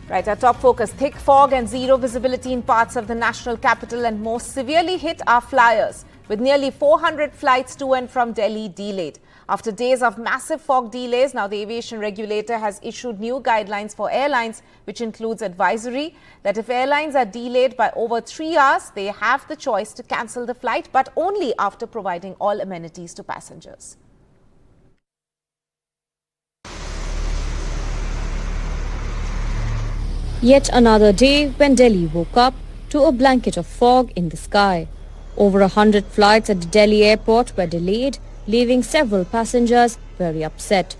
Right, our top focus, thick fog and zero visibility in parts of the national capital, and most severely hit are flyers, with nearly 400 flights to and from Delhi delayed. After days of massive fog delays, now the aviation regulator has issued new guidelines for airlines, which includes advisory that if airlines are delayed by over 3 hours, they have the choice to cancel the flight, but only after providing all amenities to passengers. Yet another day when Delhi woke up to a blanket of fog in the sky. Over 100 flights at the Delhi airport were delayed, leaving several passengers very upset.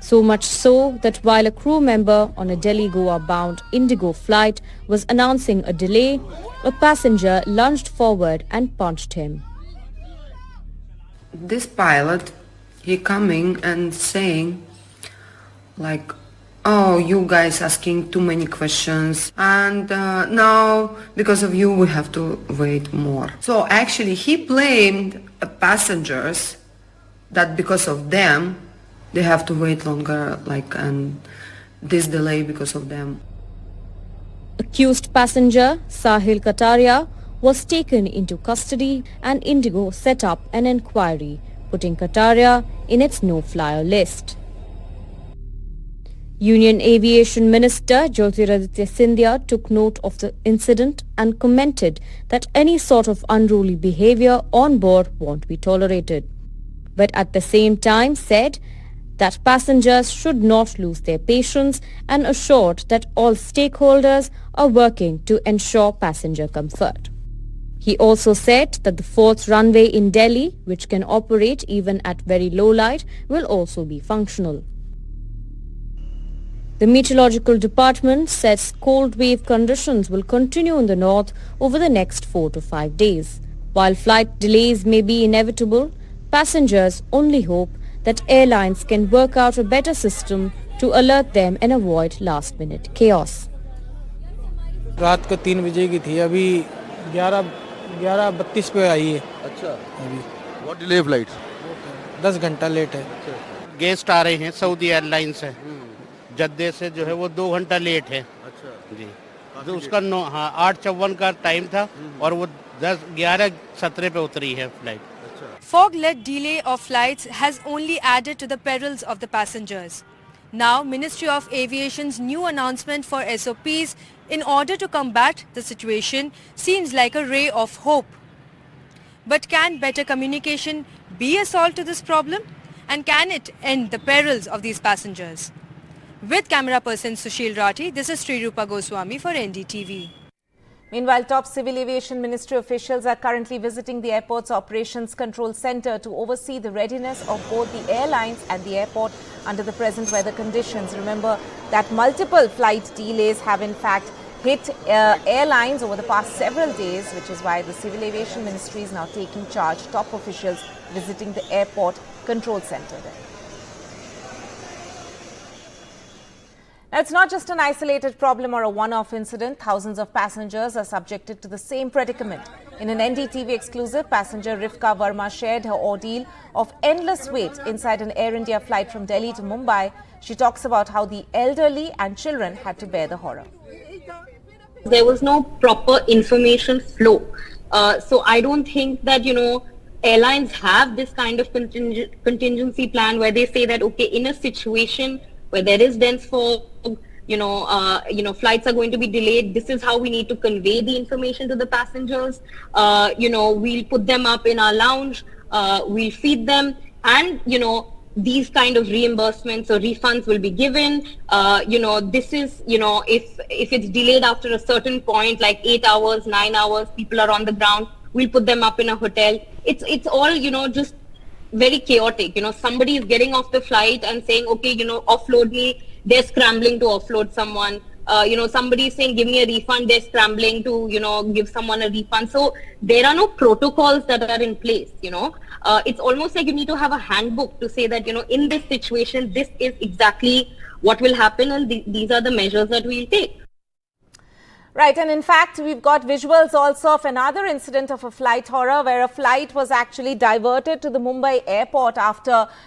So much so that while a crew member on a Delhi-Goa bound Indigo flight was announcing a delay, a passenger lunged forward and punched him. This pilot, he coming and saying like, oh, you guys asking too many questions, and now because of you we have to wait more. So actually he blamed passengers that because of them they have to wait longer, and this delay because of them. Accused passenger Sahil Kataria was taken into custody and Indigo set up an inquiry, putting Kataria in its no-flyer list. Union Aviation Minister Jyotiraditya Scindia took note of the incident and commented that any sort of unruly behavior on board won't be tolerated. But at the same time said that passengers should not lose their patience and assured that all stakeholders are working to ensure passenger comfort. He also said that the fourth runway in Delhi, which can operate even at very low light, will also be functional. The Meteorological Department says cold wave conditions will continue in the north over the next 4 to 5 days. While flight delays may be inevitable, passengers only hope that airlines can work out a better system to alert them and avoid last-minute chaos. रात को 3 बजे की थी, अभी 11:32 पे आई है। अच्छा, what delay flights? 10 घंटा लेट है। गेस्ट आ रहे हैं, सऊदी एयरलाइंस है, जद्दे से जो है वो 2 घंटा लेट है। अच्छा जी, तो उसका 8:54 का टाइम था और वो 11:17 पे उतरी है flight. Fog-led delay of flights has only added to the perils of the passengers. Now, Ministry of Aviation's new announcement for SOPs in order to combat the situation seems like a ray of hope. But can better communication be a solve to this problem? And can it end the perils of these passengers? With camera person Sushil Rathi, this is Sri Rupa Goswami for NDTV. Meanwhile, top Civil Aviation Ministry officials are currently visiting the airport's Operations Control Center to oversee the readiness of both the airlines and the airport under the present weather conditions. Remember that multiple flight delays have in fact hit airlines over the past several days, which is why the Civil Aviation Ministry is now taking charge. Top officials visiting the airport control center there. Now, it's not just an isolated problem or a one-off incident. Thousands of passengers are subjected to the same predicament. In an NDTV exclusive, passenger Rifka Verma shared her ordeal of endless wait inside an Air India flight from Delhi to Mumbai. She talks about how the elderly and children had to bear the horror. There was no proper information flow. So I don't think that, airlines have this kind of contingency plan where they say that, okay, in a situation where there is dense fog, flights are going to be delayed. This is how we need to convey the information to the passengers. We'll put them up in our lounge. We'll feed them, and these kind of reimbursements or refunds will be given. This is if it's delayed after a certain point, like 8 hours, 9 hours, people are on the ground. We'll put them up in a hotel. It's all just very chaotic. Somebody is getting off the flight and saying, okay, offload me. They're scrambling to offload someone. Somebody is saying, give me a refund. They're scrambling to, give someone a refund. So there are no protocols that are in place. It's almost like you need to have a handbook to say that, in this situation, this is exactly what will happen, and these are the measures that we'll take. Right, and in fact, we've got visuals also of another incident of a flight horror where a flight was actually diverted to the Mumbai airport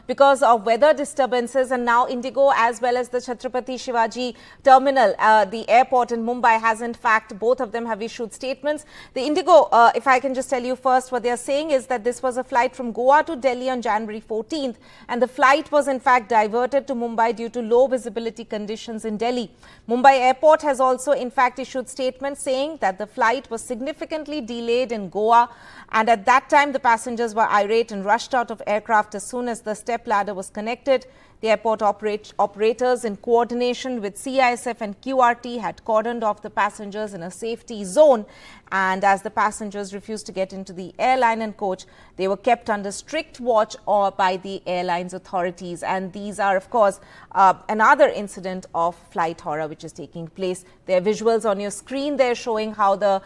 because of weather disturbances, and now Indigo as well as the Chhatrapati Shivaji terminal, the airport in Mumbai, has in fact, both of them have issued statements. The Indigo, if I can just tell you first, what they are saying is that this was a flight from Goa to Delhi on January 14th, and the flight was in fact diverted to Mumbai due to low visibility conditions in Delhi. Mumbai airport has also in fact issued statement saying that the flight was significantly delayed in Goa, and at that time the passengers were irate and rushed out of aircraft as soon as the step ladder was connected. The airport operators, in coordination with CISF and QRT, had cordoned off the passengers in a safety zone, and as the passengers refused to get into the airline and coach, they were kept under strict watch by the airline's authorities. And these are, of course, another incident of flight horror which is taking place. There are visuals on your screen there showing how the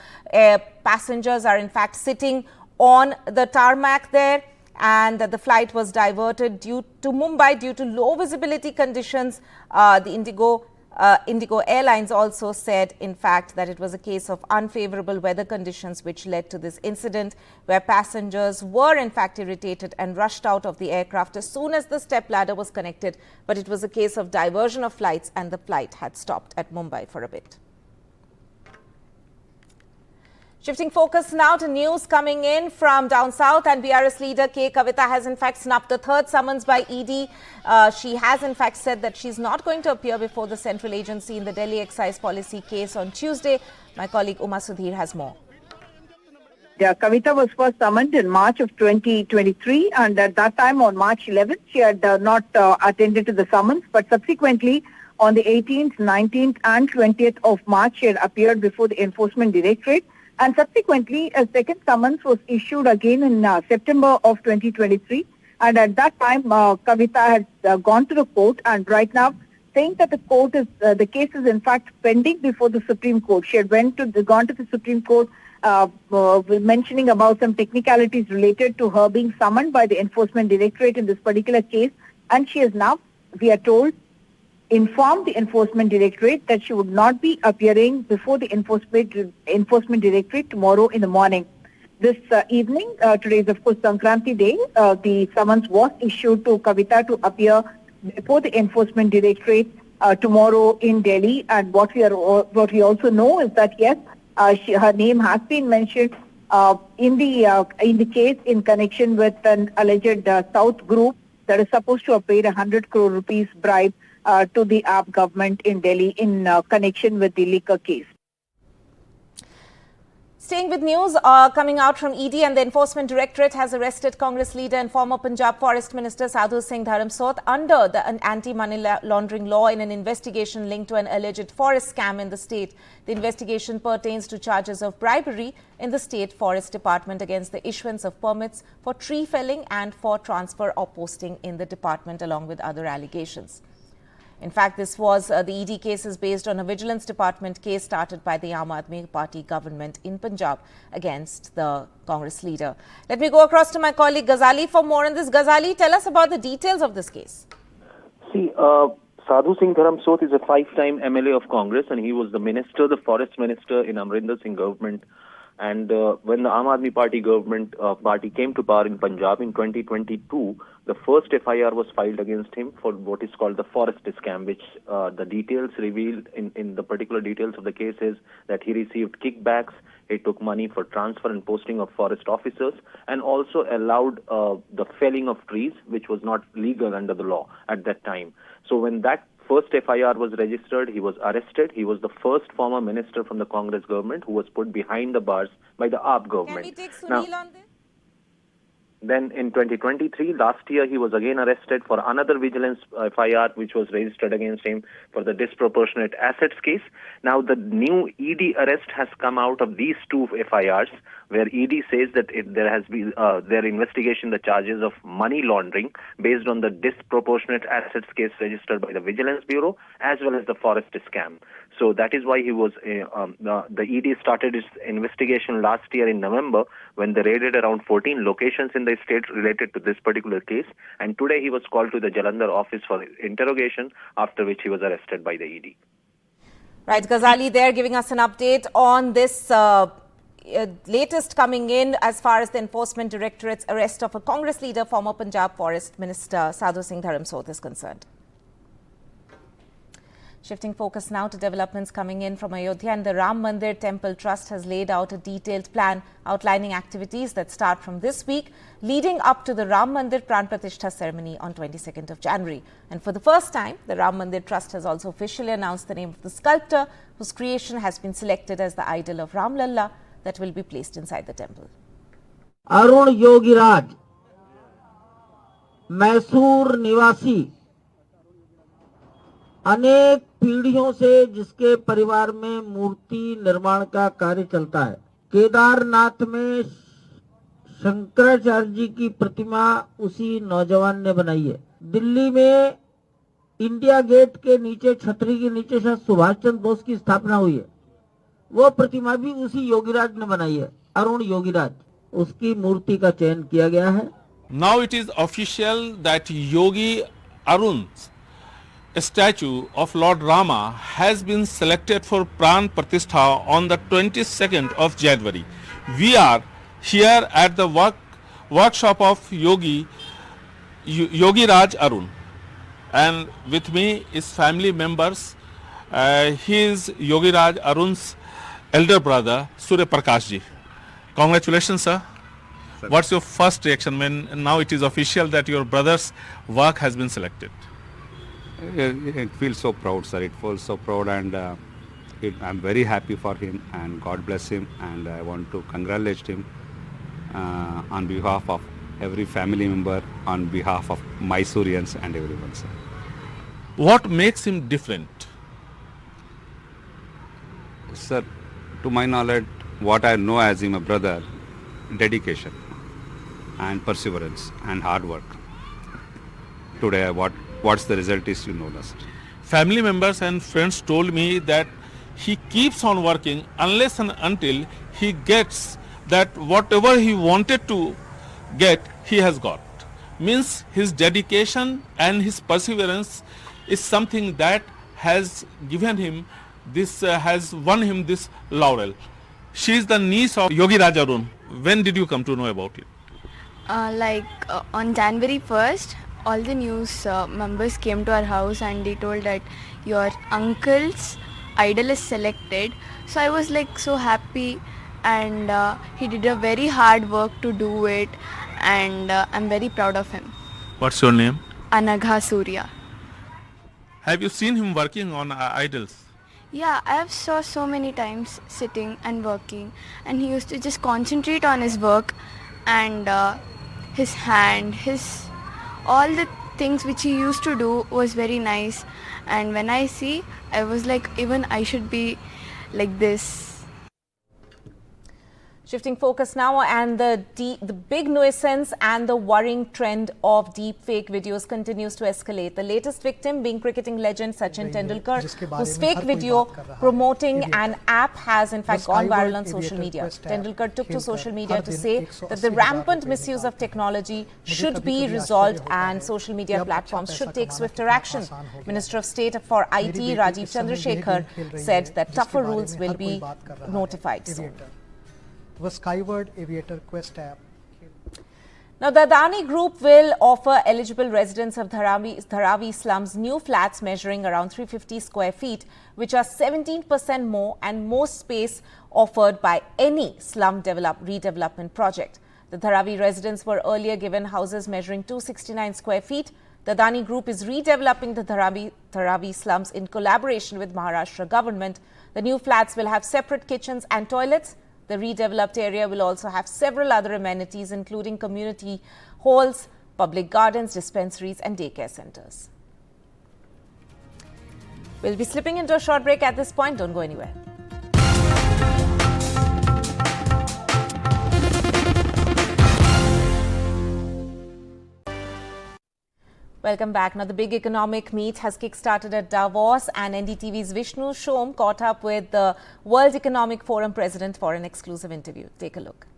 passengers are in fact sitting on the tarmac there, and that the flight was diverted to Mumbai due to low visibility conditions. The Indigo Airlines also said, in fact, that it was a case of unfavorable weather conditions which led to this incident, where passengers were in fact irritated and rushed out of the aircraft as soon as the step ladder was connected. But it was a case of diversion of flights, and the flight had stopped at Mumbai for a bit. Shifting focus now to news coming in from down south, and BRS leader K Kavita has in fact snubbed the third summons by ED. She has in fact said that she's not going to appear before the central agency in the Delhi excise policy case on Tuesday. My colleague Uma Sudhir has more. Yeah, Kavita was first summoned in March of 2023, and at that time on March 11th, she had not attended to the summons, but subsequently on the 18th, 19th and 20th of March, she had appeared before the Enforcement Directorate. And subsequently, a second summons was issued again in September of 2023. And at that time, Kavita had gone to the court, and right now saying that the case is in fact pending before the Supreme Court. She had gone to the Supreme Court mentioning about some technicalities related to her being summoned by the Enforcement Directorate in this particular case. And she has now, we are told, informed the Enforcement Directorate that she would not be appearing before the Enforcement Directorate tomorrow in the morning. This evening, today is of course Sankranti Day, the summons was issued to Kavita to appear before the Enforcement Directorate tomorrow in Delhi. And what we also know is that yes, her name has been mentioned in the case in connection with an alleged South group that is supposed to have paid 100 crore rupees bribe to the AAP government in Delhi in connection with the liquor case. Staying with news coming out from ED, and the Enforcement Directorate has arrested Congress leader and former Punjab Forest Minister SAD Singh Dam under the anti-money laundering law in an investigation linked to an alleged forest scam in the state. The investigation pertains to charges of bribery in the State Forest Department against the issuance of permits for tree felling and for transfer or posting in the department, along with other allegations. In fact, this was the ED case is based on a Vigilance Department case started by the Aam Aadmi Party government in Punjab against the Congress leader. Let me go across to my colleague Ghazali for more on this. Ghazali, tell us about the details of this case. See, SAD Singh Dam is a 5-time MLA of Congress, and he was the forest minister in Amrinder Singh government. And when the Aam Aadmi Party government party came to power in Punjab in 2022, the first FIR was filed against him for what is called the forest scam, which the details revealed in the particular details of the case is that he received kickbacks, he took money for transfer and posting of forest officers, and also allowed the felling of trees, which was not legal under the law at that time. So when that first FIR was registered, he was arrested. He was the first former minister from the Congress government who was put behind the bars by the AAP government. Can we take Sunil on this? Then in 2023, last year, he was again arrested for another vigilance FIR, which was registered against him for the disproportionate assets case. Now, the new ED arrest has come out of these two FIRs, where ED says that there has been their investigation, the charges of money laundering based on the disproportionate assets case registered by the Vigilance Bureau, as well as the forest scam. So that is why he was the ED started its investigation last year in November, when they raided around 14 locations in the state related to this particular case. And today he was called to the Jalandhar office for interrogation, after which he was arrested by the ED. Right, Ghazali there giving us an update on this latest coming in as far as the Enforcement Directorate's arrest of a Congress leader, former Punjab Forest Minister Sadhu Singh Dam is concerned. Shifting focus now to developments coming in from Ayodhya, and the Ram Mandir Temple Trust has laid out a detailed plan outlining activities that start from this week, leading up to the Ram Mandir Pran Pratishtha ceremony on 22nd of January. And for the first time, the Ram Mandir Trust has also officially announced the name of the sculptor whose creation has been selected as the idol of Ram Lalla that will be placed inside the temple. Arun Yogiraj, Mysore निवासी, अनेक पीढ़ियों से जिसके परिवार में मूर्ति निर्माण का कार्य चलता है। केदारनाथ में शंकराचार्य जी की प्रतिमा उसी नौजवान ने बनाई है। दिल्ली में इंडिया गेट के नीचे छतरी के नीचे शायद सुभाष चंद्र बोस की स्थापना हुई है, वो प्रतिमा भी उसी योगीराज ने बनाई है, अरुण योगीराज। उसकी मूर्ति का चयन किया गया है। Now it is official that Yogi Arun's statue of Lord Rama has been selected for Pran Pratishtha on the 22nd of January. We are here at the workshop of Yogi Raj Arun, and with me is family members. He is Yogi Raj Arun's elder brother Surya Prakash ji. Congratulations, sir. What's your first reaction when now it is official that your brother's work has been selected? It feels so proud, sir. It feels so proud, and I'm very happy for him, and God bless him, and I want to congratulate him on behalf of every family member, on behalf of Mysoreans and everyone, sir. What makes him different? Sir, to my knowledge, what I know as him a brother, dedication and perseverance and hard work. Today, what's the result is, you know, last. Family members and friends told me that he keeps on working unless and until he gets that whatever he wanted to get, he has got. Means his dedication and his perseverance is something that has given him this, has won him this laurel. She is the niece of Yogi Raj Arun. When did you come to know about it? On January 1st, all the news members came to our house and they told that your uncle's idol is selected. So I was like so happy, and he did a very hard work to do it, and I'm very proud of him. What's your name? Anagha Surya. Have you seen him working on idols? Yeah, I have saw so many times sitting and working, and he used to just concentrate on his work, and his hand, all the things which he used to do was very nice. And when I see, I was like, even I should be like this. Shifting focus now, and the big nuisance and the worrying trend of deep fake videos continues to escalate. The latest victim being cricketing legend Sachin Tendulkar, whose fake video promoting an app has in fact gone viral on social media. Tendulkar took to social media to say that the rampant misuse of technology should be resolved and social media platforms should take swifter action. Minister of State for IT Rajiv Chandrasekhar said that tougher rules will be notified soon. The Skyward Aviator Quest app. Now, the Adani Group will offer eligible residents of Dharavi slums new flats measuring around 350 square feet, which are 17% more and more space offered by any slum redevelopment project. The Dharavi residents were earlier given houses measuring 269 square feet. The Adani Group is redeveloping the Dharavi slums in collaboration with Maharashtra government. The new flats will have separate kitchens and toilets. The redeveloped area will also have several other amenities, including community halls, public gardens, dispensaries and daycare centers. We'll be slipping into a short break at this point. Don't go anywhere. Welcome back. Now, the big economic meet has kick-started at Davos, and NDTV's Vishnu Shom caught up with the World Economic Forum president for an exclusive interview. Take a look.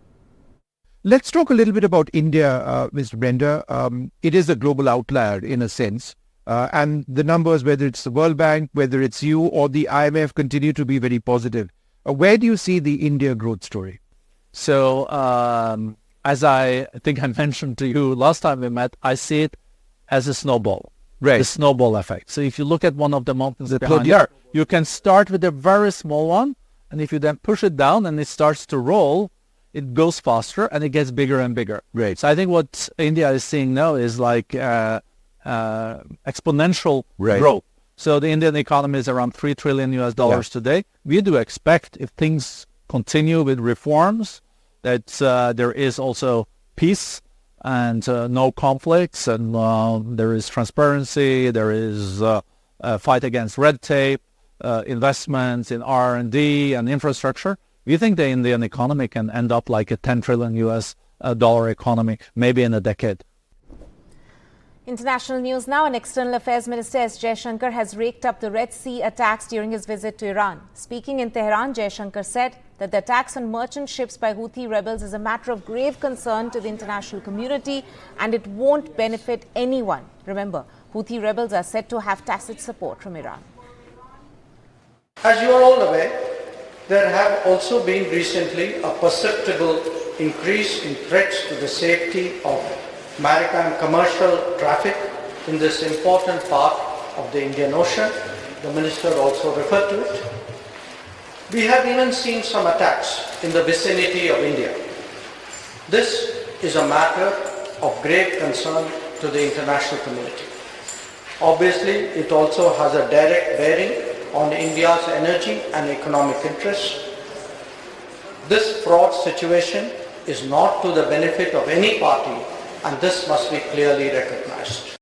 Let's talk a little bit about India, Mr. Brenda. It is a global outlier in a sense. And the numbers, whether it's the World Bank, whether it's you or the IMF, continue to be very positive. Where do you see the India growth story? So, as I think I mentioned to you last time we met, I see it as a snowball. Right. The snowball effect. So if you look at one of the mountains behind you, you can start with a very small one, and if you then push it down and it starts to roll, it goes faster and it gets bigger and bigger. Right. So I think what India is seeing now is like exponential growth. So the Indian economy is around $3 trillion today. We do expect, if things continue with reforms, that there is also peace and no conflicts, and there is transparency, there is a fight against red tape, investments in R&D and infrastructure. We think the Indian economy can end up like a $10 trillion economy, maybe in a decade. International news now. And External Affairs Minister S. Jaishankar has raked up the Red Sea attacks during his visit to Iran. Speaking in Tehran, Jaishankar said that the attacks on merchant ships by Houthi rebels is a matter of grave concern to the international community and it won't benefit anyone. Remember, Houthi rebels are said to have tacit support from Iran. As you are all aware, there have also been recently a perceptible increase in threats to the safety of maritime commercial traffic in this important part of the Indian Ocean. The Minister also referred to it. We have even seen some attacks in the vicinity of India. This is a matter of grave concern to the international community. Obviously, it also has a direct bearing on India's energy and economic interests. This fraud situation is not to the benefit of any party, and this must be clearly recognized.